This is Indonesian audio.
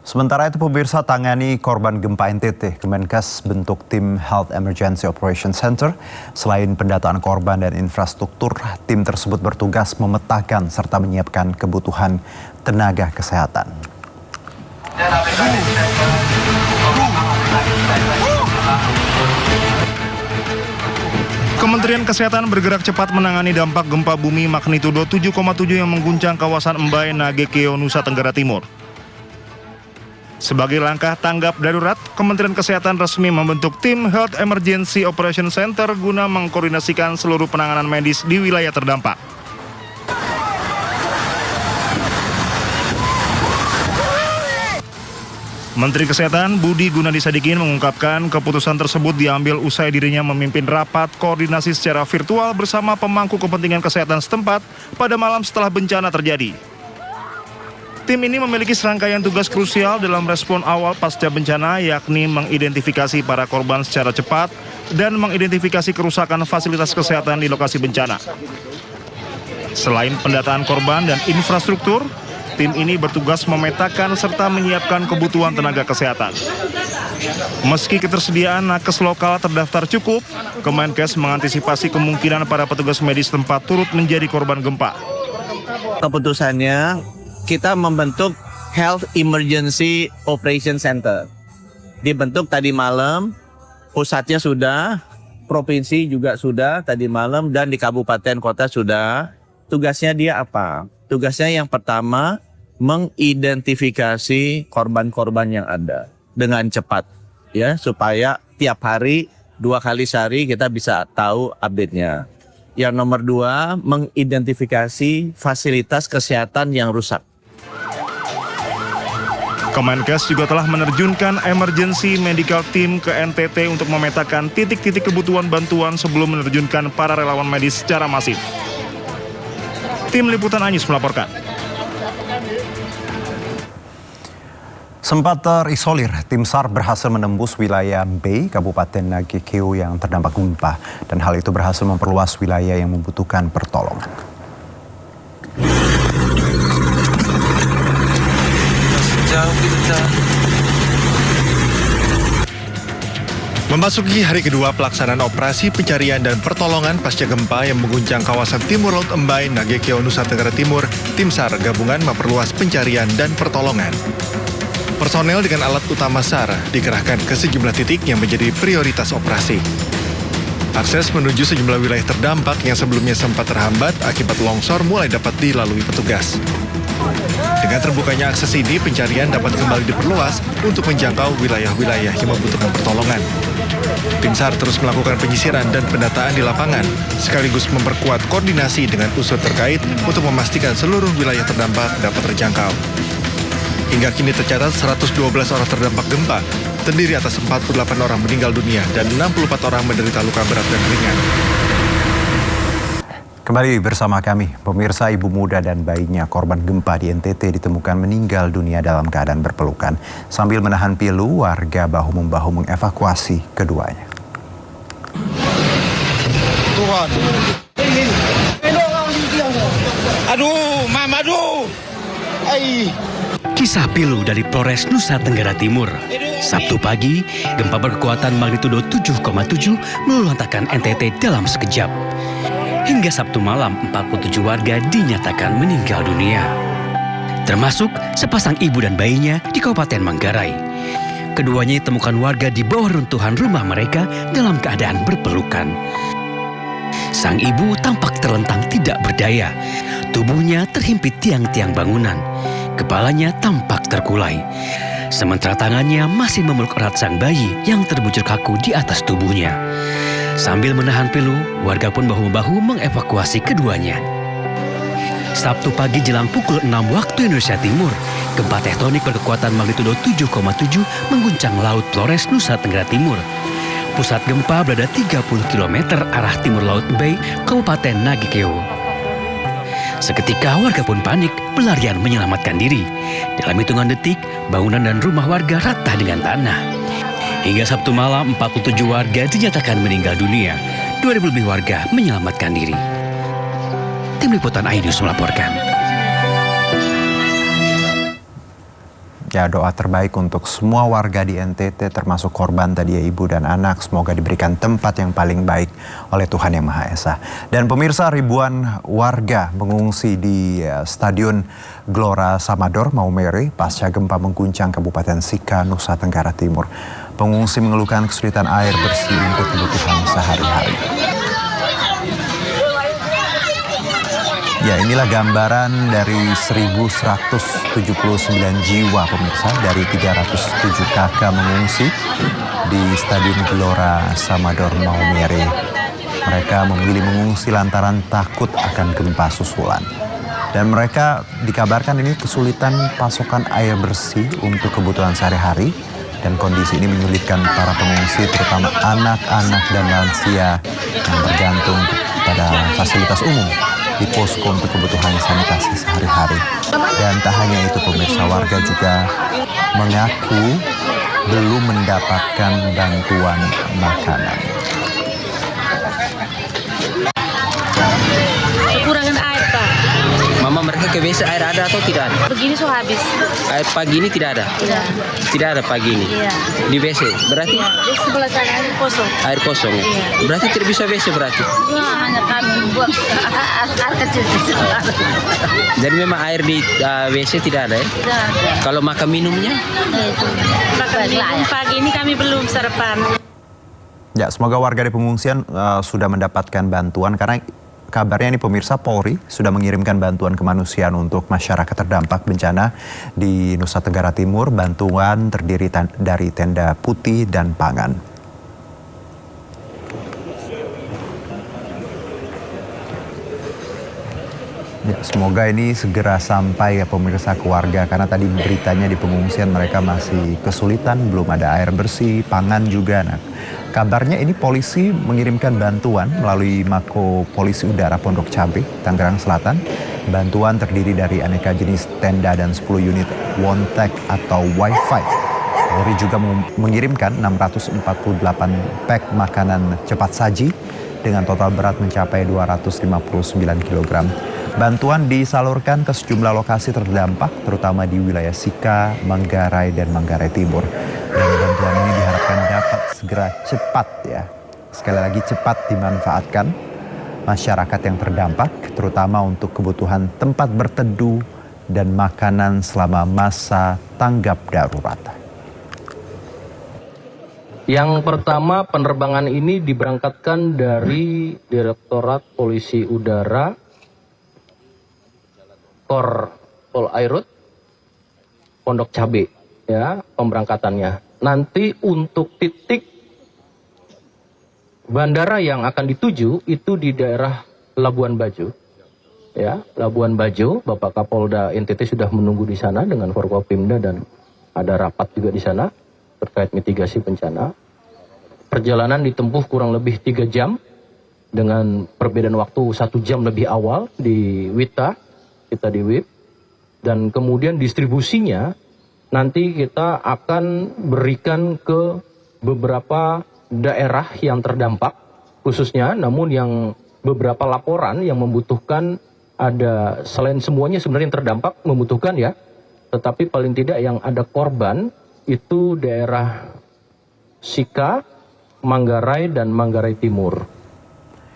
Sementara itu pemirsa, tangani korban gempa NTT, Kemenkes bentuk tim Health Emergency Operation Center. Selain pendataan korban dan infrastruktur, tim tersebut bertugas memetakan serta menyiapkan kebutuhan tenaga kesehatan. Kementerian Kesehatan bergerak cepat menangani dampak gempa bumi magnitudo 7,7 yang mengguncang kawasan Mbae, Nagekeo, Nusa Tenggara Timur. Sebagai langkah tanggap darurat, Kementerian Kesehatan resmi membentuk tim Health Emergency Operation Center guna mengkoordinasikan seluruh penanganan medis di wilayah terdampak. Menteri Kesehatan Budi Gunadisadikin mengungkapkan keputusan tersebut diambil usai dirinya memimpin rapat koordinasi secara virtual bersama pemangku kepentingan kesehatan setempat pada malam setelah bencana terjadi. Tim ini memiliki serangkaian tugas krusial dalam respon awal pasca bencana, yakni mengidentifikasi para korban secara cepat dan mengidentifikasi kerusakan fasilitas kesehatan di lokasi bencana. Selain pendataan korban dan infrastruktur, tim ini bertugas memetakan serta menyiapkan kebutuhan tenaga kesehatan. Meski ketersediaan nakes lokal terdaftar cukup, Kemenkes mengantisipasi kemungkinan para petugas medis tempat turut menjadi korban gempa. Keputusannya, kita membentuk Health Emergency Operation Center. Dibentuk tadi malam, pusatnya sudah, provinsi juga sudah tadi malam, dan di kabupaten kota sudah. Tugasnya dia apa? Tugasnya yang pertama, mengidentifikasi korban-korban yang ada dengan cepat, ya, supaya tiap hari 2 kali sehari kita bisa tahu update-nya. Yang nomor 2, mengidentifikasi fasilitas kesehatan yang rusak. Kemenkes juga telah menerjunkan emergency medical team ke NTT untuk memetakan titik-titik kebutuhan bantuan sebelum menerjunkan para relawan medis secara masif. Tim Liputan Anyus melaporkan. Sempat terisolir, tim SAR berhasil menembus wilayah Mbae, Kabupaten Nagekeo yang terdampak gempa, dan hal itu berhasil memperluas wilayah yang membutuhkan pertolongan. Memasuki hari kedua pelaksanaan operasi pencarian dan pertolongan pasca gempa yang mengguncang kawasan timur laut Mbae, Nagekeo, Nusa Tenggara Timur, tim SAR gabungan memperluas pencarian dan pertolongan. Personel dengan alat utama SAR dikerahkan ke sejumlah titik yang menjadi prioritas operasi. Akses menuju sejumlah wilayah terdampak yang sebelumnya sempat terhambat akibat longsor mulai dapat dilalui petugas. Dengan terbukanya akses ini, pencarian dapat kembali diperluas untuk menjangkau wilayah-wilayah yang membutuhkan pertolongan. Tim SAR terus melakukan penyisiran dan pendataan di lapangan, sekaligus memperkuat koordinasi dengan unsur terkait untuk memastikan seluruh wilayah terdampak dapat terjangkau. Hingga kini tercatat 112 orang terdampak gempa, terdiri atas 48 orang meninggal dunia dan 64 orang menderita luka berat dan ringan. Kembali bersama kami, pemirsa, ibu muda dan bayinya korban gempa di NTT ditemukan meninggal dunia dalam keadaan berpelukan. Sambil menahan pilu, warga bahu-membahu mengevakuasi keduanya. Tuhan. Aduh, Mama, aduh. Kisah pilu dari Polres Nusa Tenggara Timur. Sabtu pagi, gempa berkekuatan magnitudo 7,7 meluluh-lantakkan NTT dalam sekejap. Hingga Sabtu malam, 47 warga dinyatakan meninggal dunia. Termasuk sepasang ibu dan bayinya di Kabupaten Manggarai. Keduanya ditemukan warga di bawah runtuhan rumah mereka dalam keadaan berpelukan. Sang ibu tampak terlentang tidak berdaya. Tubuhnya terhimpit tiang-tiang bangunan. Kepalanya tampak terkulai. Sementara tangannya masih memeluk erat sang bayi yang terbujur kaku di atas tubuhnya. Sambil menahan pilu, warga pun bahu-membahu mengevakuasi keduanya. Sabtu pagi jelang pukul 6 waktu Indonesia Timur, gempa tektonik berkekuatan magnitudo 7,7 mengguncang Laut Flores, Nusa Tenggara Timur. Pusat gempa berada 30 km arah timur Laut Mbae, Kabupaten Nagekeo. Seketika warga pun panik, berlarian menyelamatkan diri. Dalam hitungan detik, bangunan dan rumah warga rata dengan tanah. Hingga Sabtu malam, 47 warga dinyatakan meninggal dunia. 2.000 lebih warga menyelamatkan diri. Tim Liputan iNews melaporkan. Ya, doa terbaik untuk semua warga di NTT termasuk korban tadi ya, ibu dan anak. Semoga diberikan tempat yang paling baik oleh Tuhan Yang Maha Esa. Dan pemirsa, ribuan warga mengungsi di Stadion Gelora Samador Maumere pasca gempa mengguncang Kabupaten Sika, Nusa Tenggara Timur. Pengungsi mengeluhkan kesulitan air bersih untuk kebutuhan sehari-hari. Ya, inilah gambaran dari 1.179 jiwa pemirsa dari 307 kakak mengungsi di Stadion Gelora Samador Maumere. Mereka memilih mengungsi lantaran takut akan gempa susulan. Dan mereka dikabarkan ini kesulitan pasokan air bersih untuk kebutuhan sehari-hari. Dan kondisi ini menyulitkan para pengungsi, terutama anak-anak dan lansia yang bergantung pada fasilitas umum di posko untuk kebutuhan sanitasi sehari-hari. Dan tak hanya itu pemirsa, warga juga mengaku belum mendapatkan bantuan makanan. Kekurangan air, Pak. Mama, mereka ke WC air ada atau tidak ada? Begini so habis. Air pagi ini tidak ada? Tidak. Tidak ada pagi ini? Iya. Di WC? Berarti? Iya. Di sebelah sana air kosong. Air kosong? Iya. Berarti tidak bisa WC berarti? Nah, hanya kami buat air kecil. Jadi memang air di WC tidak ada ya? Tidak ada. Kalau makan minumnya? Itu. Makan minum pagi ini kami belum sarapan. Ya, semoga warga di pengungsian sudah mendapatkan bantuan, karena kabarnya ini pemirsa, Polri sudah mengirimkan bantuan kemanusiaan untuk masyarakat terdampak bencana di Nusa Tenggara Timur. Bantuan terdiri dari tenda putih dan pangan. Ya, semoga ini segera sampai ya pemirsa ke warga, karena tadi beritanya di pengungsian mereka masih kesulitan, belum ada air bersih, pangan juga. Nah, kabarnya ini polisi mengirimkan bantuan melalui Mako Polisi Udara Pondok Cabe, Tangerang Selatan. Bantuan terdiri dari aneka jenis tenda dan 10 unit Wontek atau Wi-Fi. Polri juga mengirimkan 648 pack makanan cepat saji dengan total berat mencapai 259 kg. Bantuan disalurkan ke sejumlah lokasi terdampak, terutama di wilayah Sika, Manggarai, dan Manggarai Timur. Dan bantuan ini diharapkan dapat segera cepat ya. Sekali lagi cepat dimanfaatkan masyarakat yang terdampak, terutama untuk kebutuhan tempat berteduh dan makanan selama masa tanggap darurat. Yang pertama, penerbangan ini diberangkatkan dari Direktorat Polisi Udara, Kor Polairut, Pondok Cabe, ya pemberangkatannya. Nanti untuk titik bandara yang akan dituju itu di daerah Labuan Bajo, ya Labuan Bajo. Bapak Kapolda NTT sudah menunggu di sana dengan Forkopimda dan ada rapat juga di sana terkait mitigasi bencana. Perjalanan ditempuh kurang lebih 3 jam dengan perbedaan waktu 1 jam lebih awal di Wita. Kita di WIP, dan kemudian distribusinya nanti kita akan berikan ke beberapa daerah yang terdampak khususnya, namun yang beberapa laporan yang membutuhkan ada, selain semuanya sebenarnya yang terdampak membutuhkan ya, tetapi paling tidak yang ada korban itu daerah Sika, Manggarai, dan Manggarai Timur.